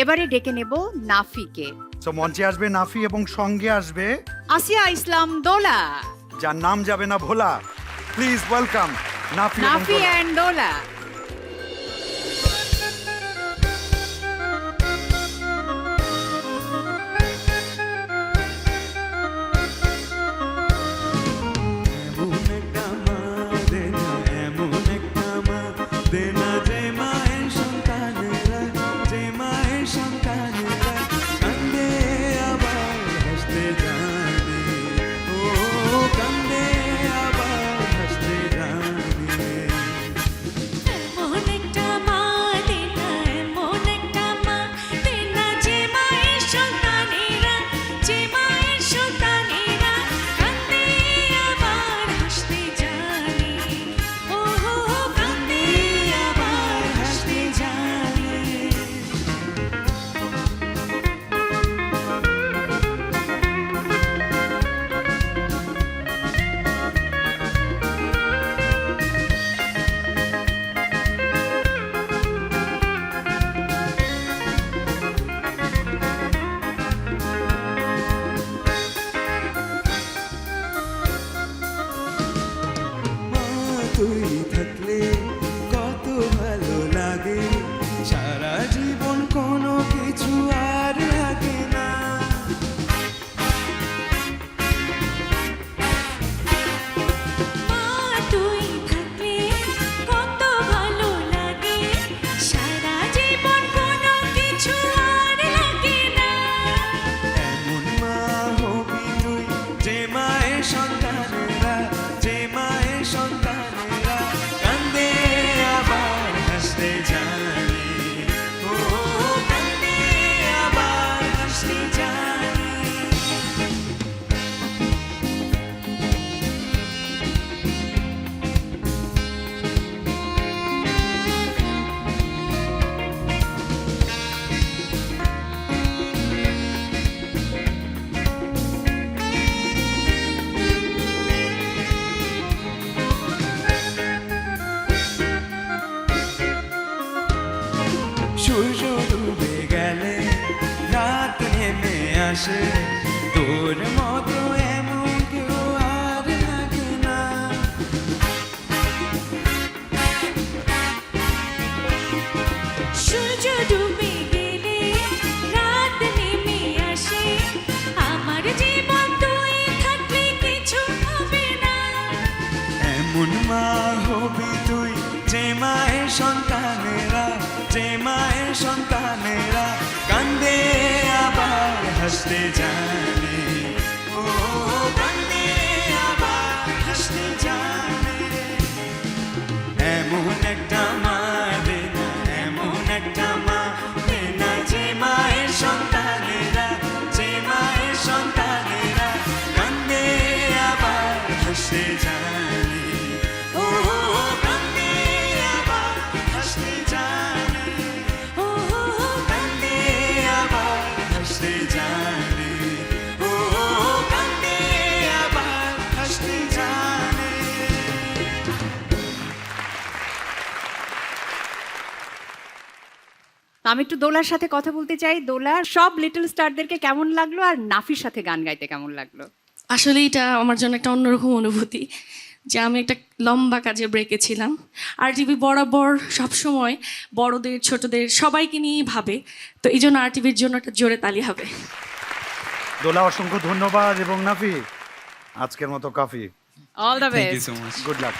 এবারে ডেকে নেব নাফিকে। তো মঞ্চে আসবে নাফি এবং সঙ্গে আসবে আসিয়া ইসলাম দোলা। যার নাম যাবে না ভোলা। প্লিজ ওয়েলকাম নাফি এবং নাফি দোলা। অ্যান্ড দোলা। তুই থাকলে কত ভালো লাগে, সারা জীবন কোনো কিছু আর লাগে না। তুই থাকলে কত ভালো লাগে, সারা জীবন কোনো কিছু আর লাগে না। এমন মা হবি তুই যে মায়ের সন্তানেরা, যে মায়ের সন্তানেরা কান্দে আবার হাসতে জানে। ও কান্দে আবার হাসতে জানে। সূর্য ডুবে গেলে রাত নেমে আসে, তোর মতো এমন কেউ আর লাগে না। সূর্য ডুবে গেলে রাত নেমে আসে, আমার জীবন তুই থাকলে কিছু হবে না। এমন মা হবি তুই যে মায়ের সন্তানেরা, যে মায়ের সন্তানেরা কান্দে আবার হাসতে জানে। ও কান্দে আবার হাসতে জানে। এমন একটা মা দে না, এমন একটা মা দে না, যে মায়ের সন্তানেরা, যে মায়ের সন্তানেরা কান্দে আবার হাসতে জানে। ও কান্দে আবার হাসতে জানে। ও কান্দে আবার হাসতে জানে। ও কান্দে আবার হাসতে জানে। আমি একটু দোলার সাথে কথা বলতে চাই। দোলা, সব লিটল স্টারদেরকে কেমন লাগলো আর নাফির সাথে গান গাইতে কেমন লাগলো? আসলে এটা আমার জন্য একটা অন্যরকম অনুভূতি যে আমি একটা লম্বা কাজের ব্রেকে ছিলাম। RTV বরাবর সবসময় বড়দের ছোটদের সবাইকে নিয়েই ভাবে, তো এই জন্য RTVর জন্য একটা জোরে তালি হবে। দোলা অসংখ্য ধন্যবাদ এবং নাফি আজকের মতো কাফি। All the Thank you best. so much. Good lakh.